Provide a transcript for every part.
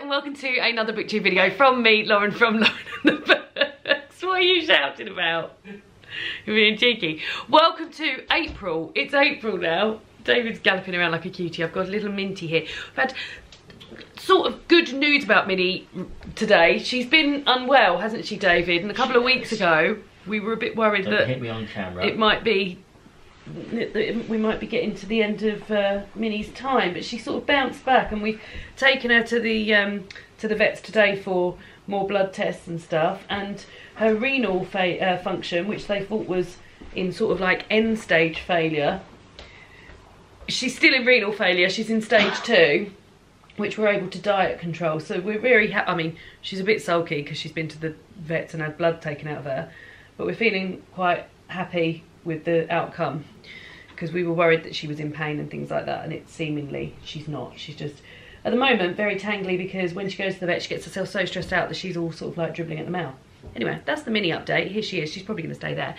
and welcome to another BookTube video from me, Lauren, from Lauren and the Books. What are you shouting about? You're being cheeky. Welcome to April. It's April now. David's galloping around like a cutie. I've got a little Minty here. I've had sort of good news about Minnie today. She's been unwell, hasn't she, David? And a couple of weeks ago, we were a bit worried that hit me on camera. It might be we might be getting to the end of Minnie's time, but she sort of bounced back, and we've taken her to the vets today for more blood tests and stuff, and her renal function, which they thought was in sort of like end stage failure, she's still in renal failure. She's in stage 2, which we're able to diet control, so we're very happy. I mean, she's a bit sulky because she's been to the vets and had blood taken out of her, but we're feeling quite happy with the outcome, because we were worried that she was in pain and things like that, and it seemingly she's not. She's just at the moment very tangly, because when she goes to the vet she gets herself so stressed out that she's all sort of like dribbling at the mouth. Anyway, that's the mini update. Here she is. She's probably going to stay there.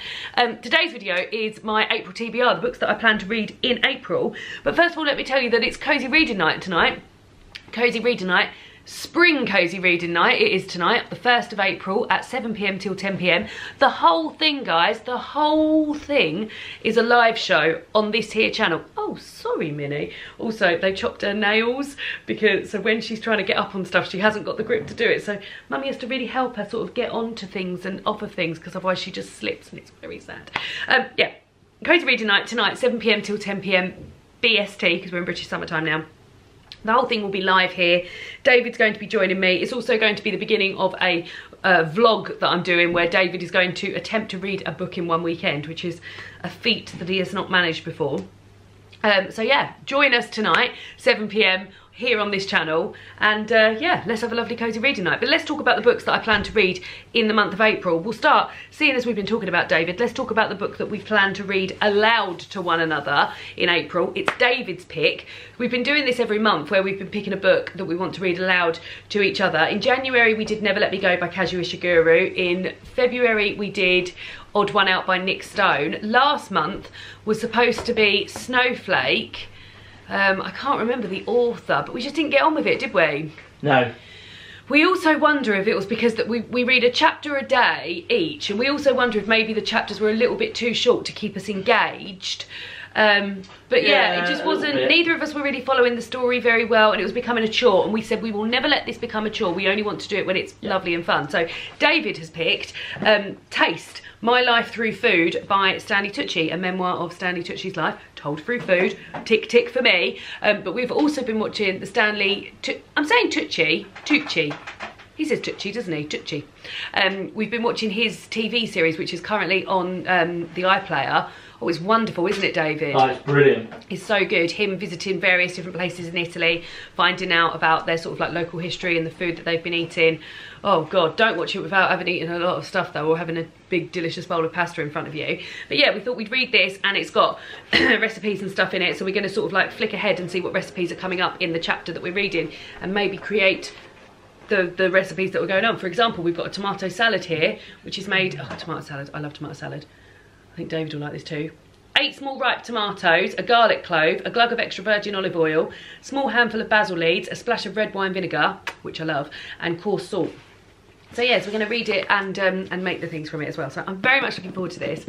Today's video is my April TBR, the books that I plan to read in April. But first of all, let me tell you that it's cozy reading night tonight. Cozy reading night. Spring cozy reading night. It is tonight, the 1st of April at 7 PM till 10 PM. The whole thing, guys, the whole thing is a live show on this here channel. Oh, sorry, Minnie. Also, they chopped her nails, because so when she's trying to get up on stuff, she hasn't got the grip to do it. So Mummy has to really help her sort of get onto things and off of things, because otherwise she just slips, and it's very sad. Yeah, cozy reading night tonight, 7 PM till 10 PM BST, because we're in British summertime now. The whole thing will be live here. David's going to be joining me. It's also going to be the beginning of a vlog that I'm doing, where David is going to attempt to read a book in one weekend, which is a feat that he has not managed before. So yeah, join us tonight, 7 PM here on this channel, and yeah, let's have a lovely cozy reading night. But let's talk about the books that I plan to read in the month of April. We'll start, seeing as we've been talking about David, let's talk about the book that we plan to read aloud to one another in April. It's David's pick. We've been doing this every month, where we've been picking a book that we want to read aloud to each other. In January we did Never Let Me Go by Kazuo Ishiguro. In February we did Odd One Out by Nick Stone. Last month was supposed to be Snowflake. I can't remember the author, but we just didn't get on with it, did we? No. We also wonder if it was because that we read a chapter a day each, and we also wonder if maybe the chapters were a little bit too short to keep us engaged. But yeah, it just wasn't, neither of us were really following the story very well, and it was becoming a chore, and we said we will never let this become a chore. We only want to do it when it's lovely and fun. So David has picked Taste, My Life Through Food by Stanley Tucci, a memoir of Stanley Tucci's life told through food. Tick tick for me. But we've also been watching the I'm saying Tucci. He says Tucci, doesn't he? Tucci. We've been watching his TV series, which is currently on the iPlayer. Oh, it's wonderful, isn't it, David? Oh, it's brilliant. It's so good. Him visiting various different places in Italy, finding out about their sort of like local history and the food that they've been eating. Oh God, don't watch it without having eaten a lot of stuff though, or having a big delicious bowl of pasta in front of you. But yeah, we thought we'd read this, and it's got recipes and stuff in it, so we're going to sort of like flick ahead and see what recipes are coming up in the chapter that we're reading, and maybe create the recipes that were going on. For example, we've got a tomato salad here, which is made, oh, tomato salad, I love tomato salad. I think David will like this too. 8 small ripe tomatoes, a garlic clove, a glug of extra virgin olive oil, small handful of basil leaves, a splash of red wine vinegar, which I love, and coarse salt. So yes, we're going to read it and make the things from it as well. So I'm very much looking forward to this,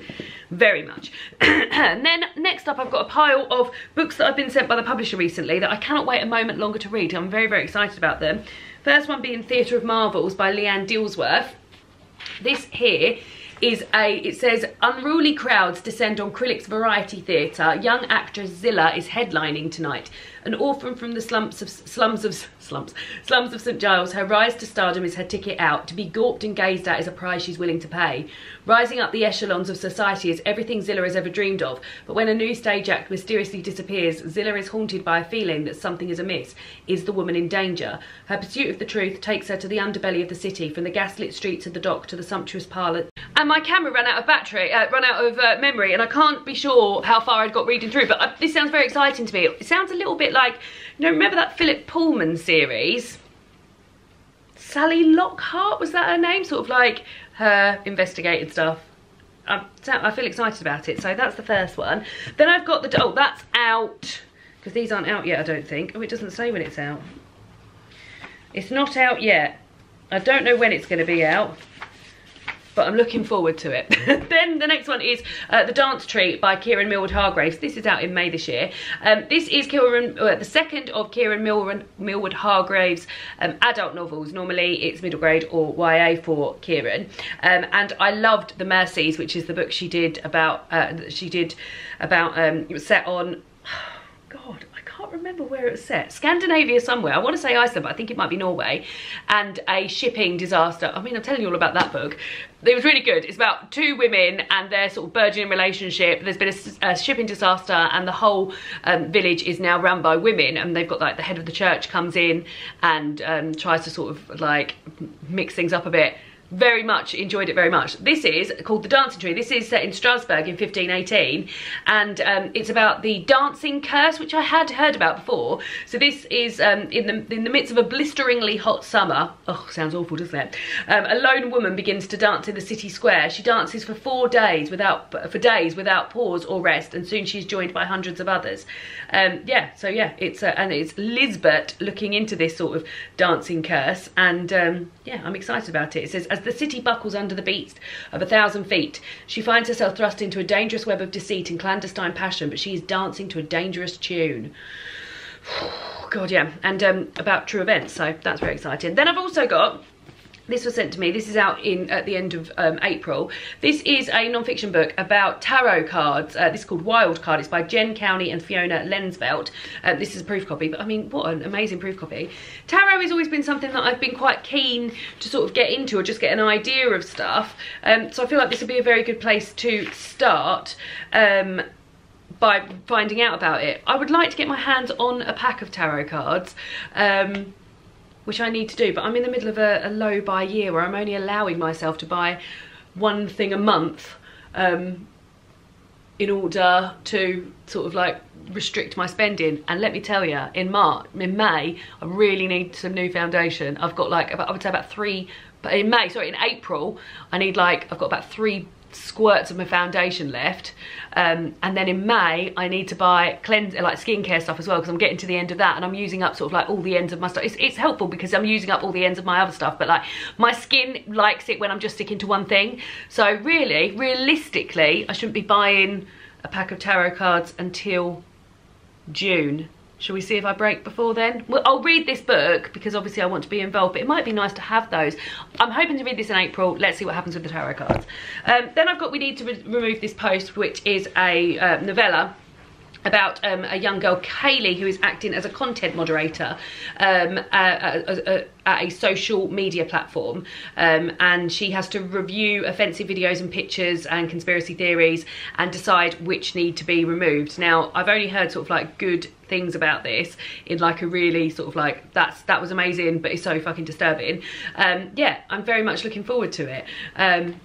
very much. And then next up, I've got a pile of books that I've been sent by the publisher recently that I cannot wait a moment longer to read. I'm very, very excited about them. First one being Theatre of Marvels by Leanne Dillsworth. This here is it says, unruly crowds descend on Krillik's variety theatre. Young actress Zilla is headlining tonight. An orphan from the slums of St Giles, her rise to stardom is her ticket out. To be gawped and gazed at is a price she's willing to pay. Rising up the echelons of society is everything Zilla has ever dreamed of. But when a new stage act mysteriously disappears, Zilla is haunted by a feeling that something is amiss. Is the woman in danger? Her pursuit of the truth takes her to the underbelly of the city, from the gaslit streets of the dock to the sumptuous parlour. And my camera ran out of battery, memory, and I can't be sure how far I'd got reading through, but this sounds very exciting to me. It sounds a little bit like, you know, remember that Philip Pullman series? Sally Lockhart, was that her name? Sort of like her investigated stuff. I feel excited about it, so that's the first one. Then I've got the, oh, that's out, because these aren't out yet, I don't think. Oh, it doesn't say when it's out. It's not out yet. I don't know when it's going to be out, but I'm looking forward to it. Then the next one is The Dance Tree by Kieran Millward Hargraves. This is out in May this year. This is the second of Kieran Millward Hargraves' adult novels. Normally it's middle grade or YA for Kieran. And I loved The Mercies, which is the book she did about, it was set on, God, I can't remember where it was set. Scandinavia somewhere. I want to say Iceland, but I think it might be Norway. And a shipping disaster. I mean, I'm telling you all about that book. It was really good. It's about two women and their sort of burgeoning relationship. There's been a shipping disaster and the whole village is now run by women, and they've got like the head of the church comes in and tries to sort of like mix things up a bit. Very much enjoyed it very much. This is called The Dancing Tree. This is set in Strasbourg in 1518, and it's about the dancing curse, which I had heard about before. So this is in the midst of a blisteringly hot summer. Oh, sounds awful, doesn't it? A lone woman begins to dance in the city square. She dances for 4 days without pause or rest, and soon she's joined by hundreds of others. Yeah, so yeah, it's Lisbeth looking into this sort of dancing curse, and yeah, I'm excited about it. It says, as the city buckles under the beats of 1,000 feet, she finds herself thrust into a dangerous web of deceit and clandestine passion, but she is dancing to a dangerous tune. God, yeah, and about true events, so that's very exciting. Then I've also got, this was sent to me, this is out at the end of April. This is a non-fiction book about tarot cards. This is called Wild Card. It's by Jen Cowney and Fiona Lensvelt. This is a proof copy, but I mean, what an amazing proof copy. Tarot has always been something that I've been quite keen to sort of get into, or just get an idea of stuff. So I feel like this would be a very good place to start by finding out about it. I would like to get my hands on a pack of tarot cards, which I need to do, but I'm in the middle of a low buy year where I'm only allowing myself to buy one thing a month in order to sort of like restrict my spending. And let me tell you, in May, I really need some new foundation. I've got like, I would say about 3, but in April, I've got about 3 squirts of my foundation left, and then in May I need to buy like skincare stuff as well, because I'm getting to the end of that and I'm using up sort of like all the ends of my stuff. It's helpful because I'm using up all the ends of my other stuff, but like my skin likes it when I'm just sticking to one thing. So really, realistically, I shouldn't be buying a pack of tarot cards until June. Shall we see if I break before then? Well, I'll read this book because obviously I want to be involved, but it might be nice to have those. I'm hoping to read this in April. Let's see what happens with the tarot cards. Then I've got We Need to Remove This Post, which is a novella about a young girl, Kaylee, who is acting as a content moderator at a social media platform, and she has to review offensive videos and pictures and conspiracy theories and decide which need to be removed. Now, I've only heard sort of like good things about this, in like a really sort of like, that was amazing, but it's so fucking disturbing. Yeah, I'm very much looking forward to it.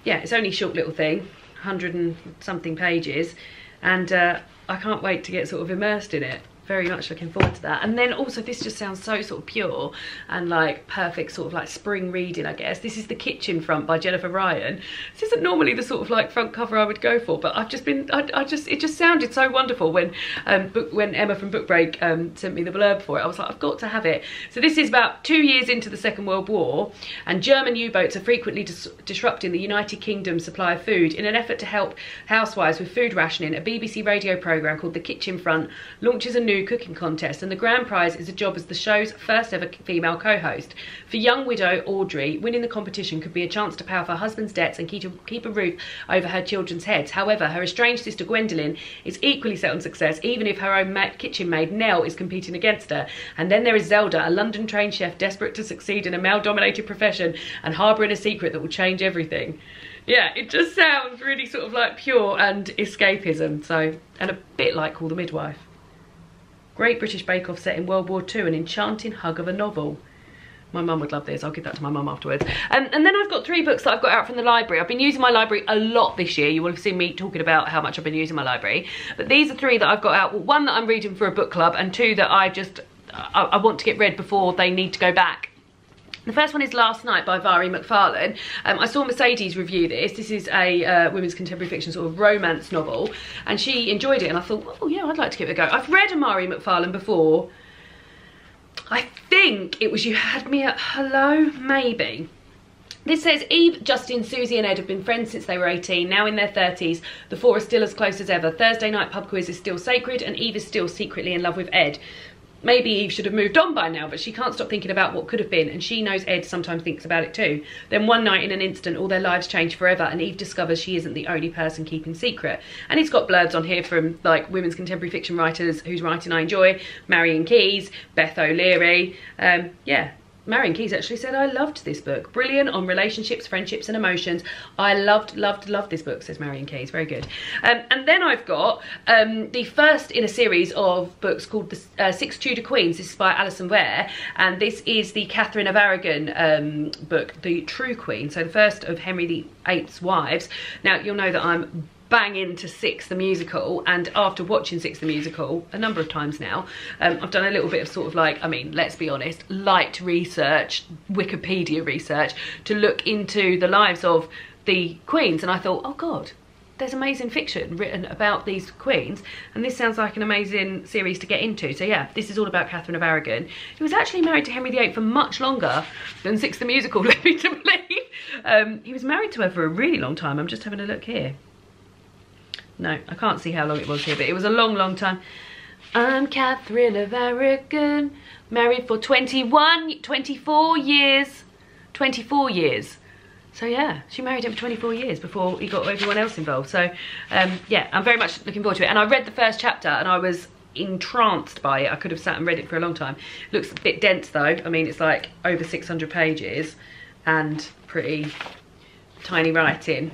Yeah, it's only a short little thing, 100 and something pages, and I can't wait to get sort of immersed in it. Very much looking forward to that. And then also, this just sounds so sort of pure and like perfect sort of like spring reading, I guess. This is The Kitchen Front by Jennifer Ryan. This isn't normally the sort of like front cover I would go for, but I've just been, it just sounded so wonderful when Emma from Book Break sent me the blurb for it. I was like, I've got to have it. So this is about 2 years into the Second World War, and German U-boats are frequently disrupting the United Kingdom's supply of food. In an effort to help housewives with food rationing, a BBC radio programme called The Kitchen Front launches a new cooking contest, and the grand prize is a job as the show's first ever female co-host. For young widow Audrey, winning the competition could be a chance to pay off her husband's debts and keep a roof over her children's heads. However, her estranged sister Gwendolyn is equally set on success, even if her own kitchen maid Nell is competing against her. And then there is Zelda, a London trained chef desperate to succeed in a male-dominated profession and harbouring a secret that will change everything. Yeah, it just sounds really sort of like pure and escapism, so, and a bit like Call the Midwife. Great British Bake Off set in World War II, an enchanting hug of a novel. My mum would love this. I'll give that to my mum afterwards. And then I've got 3 books that I've got out from the library. I've been using my library a lot this year. You will have seen me talking about how much I've been using my library. But these are 3 that I've got out. Well, 1 that I'm reading for a book club, and 2 that I want to get read before they need to go back. The first one is Last Night by Vari McFarlane. I saw Mercedes review this. This is a women's contemporary fiction sort of romance novel, and she enjoyed it, and I thought, oh yeah, I'd like to give it a go. I've read Amari McFarlane before. I think it was You Had Me at Hello, maybe. This says, Eve, Justin, Susie and Ed have been friends since they were 18, now in their 30s. The four are still as close as ever. Thursday night pub quiz is still sacred and Eve is still secretly in love with Ed. Maybe Eve should have moved on by now, but she can't stop thinking about what could have been, and she knows Ed sometimes thinks about it too. Then one night in an instant, all their lives change forever, and Eve discovers she isn't the only person keeping secret. And it's got blurbs on here from like women's contemporary fiction writers whose writing I enjoy, Marion Keyes, Beth O'Leary, yeah. Marion Keyes actually said, I loved this book. Brilliant on relationships, friendships and emotions. I loved this book, says Marion Keyes. Very good. And then I've got the first in a series of books called the Six Tudor Queens. This is by Alison Ware. And this is the Katherine of Aragon book, The True Queen. So the first of Henry VIII's wives. Now, you'll know that I'm bang into Six the Musical, and after watching Six the Musical a number of times now, I've done a little bit of sort of like, I mean, let's be honest, light research, Wikipedia research, to look into the lives of the queens, and I thought, oh god, there's amazing fiction written about these queens, and this sounds like an amazing series to get into. So yeah, this is all about Katherine of Aragon. He was actually married to Henry VIII for much longer than Six the Musical led me to believe. He was married to her for a really long time. I'm just having a look here. No, I can't see how long it was here, but it was a long, long time. I'm Katherine of Aragon, married for 24 years. 24 years. So yeah, she married him for 24 years before he got everyone else involved. So yeah, I'm very much looking forward to it. And I read the first chapter and I was entranced by it. I could have sat and read it for a long time. It looks a bit dense though. I mean, it's like over 600 pages and pretty tiny writing.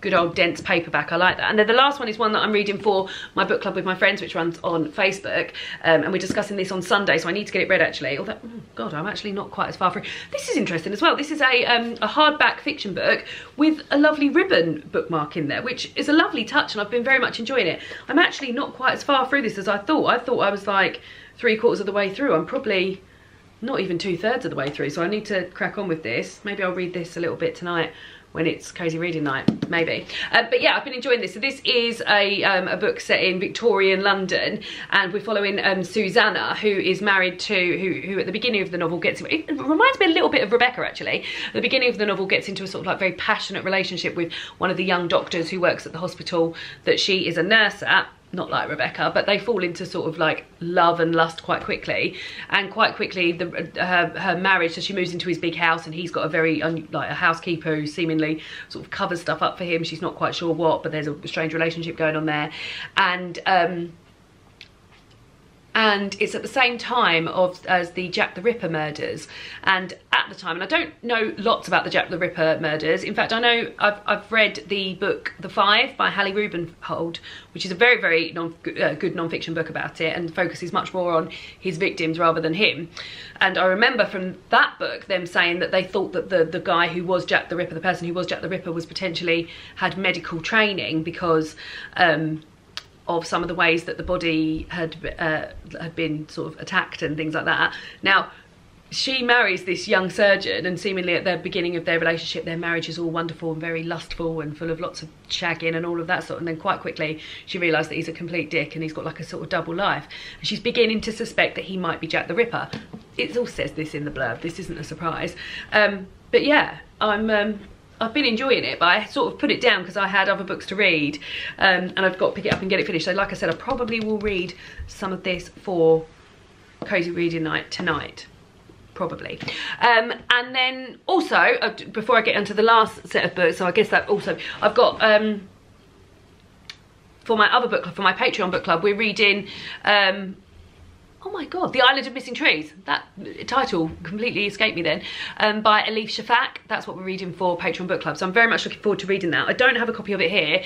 Good old dense paperback, I like that. And then the last one is one that I'm reading for my book club with my friends, which runs on Facebook, and we're discussing this on Sunday, so I need to get it read actually, although, oh god, I'm actually not quite as far through. This is interesting as well. This is a hardback fiction book with a lovely ribbon bookmark in there, which is a lovely touch, and I've been very much enjoying it. I'm actually not quite as far through this as I thought. I thought I was like 3/4 of the way through. I'm probably not even 2/3 of the way through, so I need to crack on with this. Maybe I'll read this a little bit tonight when it's cozy reading night, maybe. But yeah, I've been enjoying this. So this is a book set in Victorian London, and we're following Susanna, who is married to, who at the beginning of the novel gets, it reminds me a little bit of Rebecca actually. At the beginning of the novel gets into a sort of like very passionate relationship with one of the young doctors who works at the hospital that she is a nurse at. Not like Rebecca, but they fall into sort of like love and lust quite quickly, and quite quickly her marriage, so she moves into his big house, and he's got a very like a housekeeper who seemingly sort of covers stuff up for him. She's not quite sure what, but there's a strange relationship going on there, and it's at the same time as the Jack the Ripper murders. And at the time, and I don't know lots about the Jack the Ripper murders. In fact, I know I've read the book The Five by Hallie Rubenhold, which is a very, very good non-fiction book about it, and focuses much more on his victims rather than him. And I remember from that book them saying that they thought that the guy who was Jack the Ripper, the person who was Jack the Ripper, was potentially had medical training because of some of the ways that the body had been sort of attacked and things like that. Now, she marries this young surgeon, and seemingly at the beginning of their relationship, their marriage is all wonderful and very lustful and full of lots of shagging and all of that sort. And then quite quickly, she realised that he's a complete dick and he's got like a sort of double life. And she's beginning to suspect that he might be Jack the Ripper. It all says this in the blurb. This isn't a surprise. But yeah, I've been enjoying it, but I sort of put it down because I had other books to read, and I've got to pick it up and get it finished. So like I said, I probably will read some of this for cozy reading night tonight, probably. And then also, before I get into the last set of books, so I guess that also, I've got, for my other book club, for my Patreon book club, we're reading, oh my god, The Island of Missing Trees. That title completely escaped me then. By Elif Shafak. That's what we're reading for Patreon Book Club. So I'm very much looking forward to reading that. I don't have a copy of it here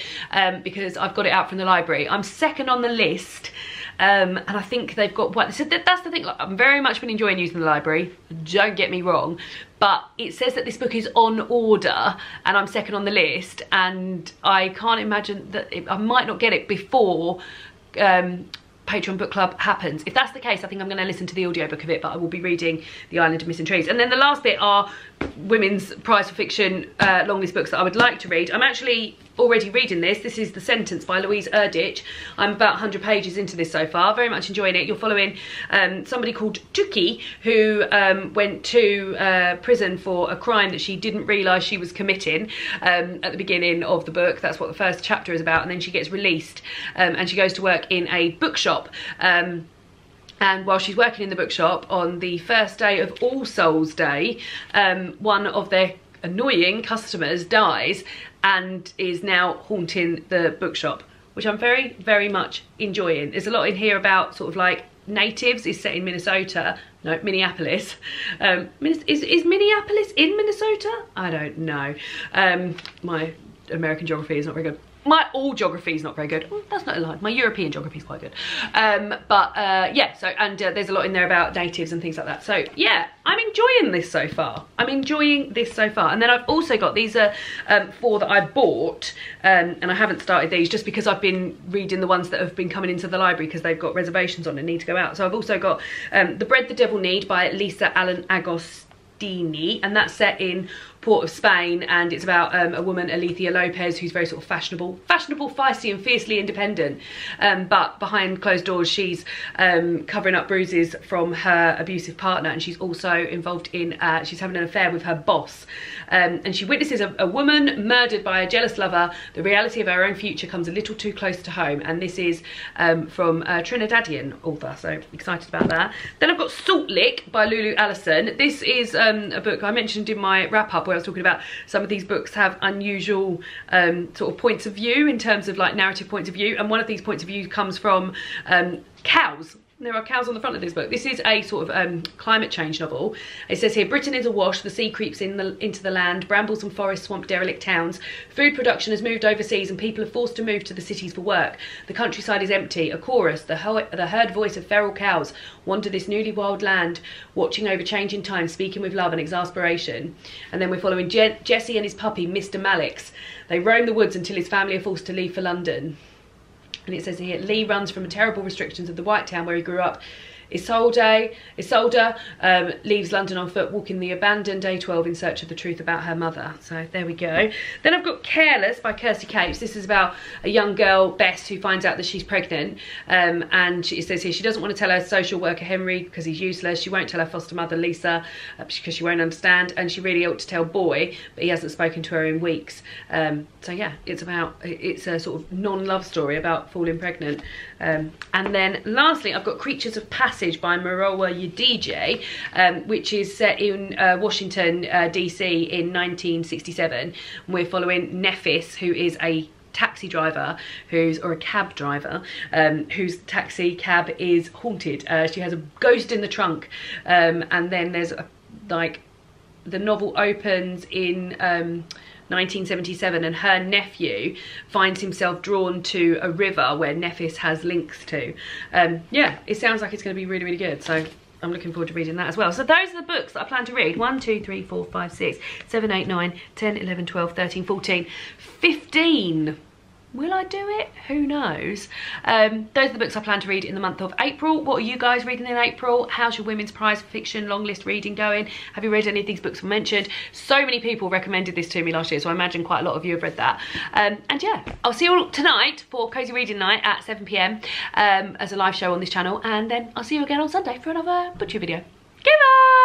because I've got it out from the library. I'm second on the list. And I think they've got one. So that's the thing. Like, I'm very much been enjoying using the library. Don't get me wrong. But it says that this book is on order and I'm second on the list. And I can't imagine that I might not get it before Patreon book club happens. If that's the case, I think I'm going to listen to the audiobook of it, but I will be reading The Island of Missing Trees. And then the last bit are women's prize for fiction long list books that I would like to read. I'm actually already reading this. This is The Sentence by Louise Erdrich. I'm about 100 pages into this so far, very much enjoying it. You're following somebody called Tuki, who went to prison for a crime that she didn't realise she was committing at the beginning of the book. That's what the first chapter is about, and then she gets released and she goes to work in a bookshop. And while she's working in the bookshop, on the first day of All Souls Day, one of their annoying customers dies and is now haunting the bookshop, which I'm very, very much enjoying. There's a lot in here about sort of like natives. Is set in Minnesota. No, Minneapolis. Is Minneapolis in Minnesota? I don't know. My American geography is not very good. All geography is not very good. Well, that's not a lie. My European geography is quite good. Yeah, so, and there's a lot in there about natives and things like that. So yeah, I'm enjoying this so far. I'm enjoying this so far. And then I've also got, these are 4 that I bought, and I haven't started these just because I've been reading the ones that have been coming into the library because they've got reservations on and need to go out. So I've also got The Bread the Devil Knead by Lisa Allen Agostini, and that's set in Port of Spain, and it's about a woman, Alethea Lopez, who's very sort of fashionable, feisty and fiercely independent, but behind closed doors she's covering up bruises from her abusive partner, and she's also involved in, she's having an affair with her boss, and she witnesses a woman murdered by a jealous lover. The reality of her own future comes a little too close to home, and this is from a Trinidadian author, so excited about that. Then I've got Salt Lick by Lulu Allison. This is a book I mentioned in my wrap-up where I was talking about some of these books have unusual sort of points of view in terms of like narrative points of view, and one of these points of view comes from cows. There are cows on the front of this book. This is a sort of climate change novel. It says here, Britain is awash, the sea creeps into the land, brambles and forests swamp derelict towns, food production has moved overseas and people are forced to move to the cities for work. The countryside is empty. A chorus, the herd voice of feral cows, wander this newly wild land, watching over changing times, speaking with love and exasperation. And then we're following Jesse and his puppy, Mr. Malix. They roam the woods until his family are forced to leave for London. And it says here, Lee runs from the terrible restrictions of the White Town where he grew up. Isolde leaves London on foot, walking the abandoned A12 in search of the truth about her mother. So there we go. Then I've got Careless by Kirsty Capes. This is about a young girl, Bess, who finds out that she's pregnant. And it says here, she doesn't want to tell her social worker Henry because he's useless. She won't tell her foster mother Lisa because she won't understand. And she really ought to tell Boy, but he hasn't spoken to her in weeks. So yeah, it's a sort of non-love story about falling pregnant. And then lastly, I've got Creatures of Passage by Maroa Yadije, which is set in Washington, DC in 1967. We're following Nephis, who is a taxi driver or a cab driver whose taxi cab is haunted. She has a ghost in the trunk, and then there's like the novel opens in 1977, and her nephew finds himself drawn to a river where Nephis has links to. Yeah, it sounds like it's going to be really, really good, so I'm looking forward to reading that as well. So those are the books that I plan to read. 1, 2, 3, 4, 5, 6, 7, 8, 9, 10, 11, 12, 13, 14, 15. Will I do it? Who knows? Those are the books I plan to read in the month of April. What are you guys reading in April? How's your women's prize for fiction long list reading going? Have you read any of these books I mentioned? So many people recommended this to me last year, so I imagine quite a lot of you have read that. And yeah, I'll see you all tonight for Cozy Reading Night at 7 PM as a live show on this channel, and then I'll see you again on Sunday for another butcher video. Goodbye!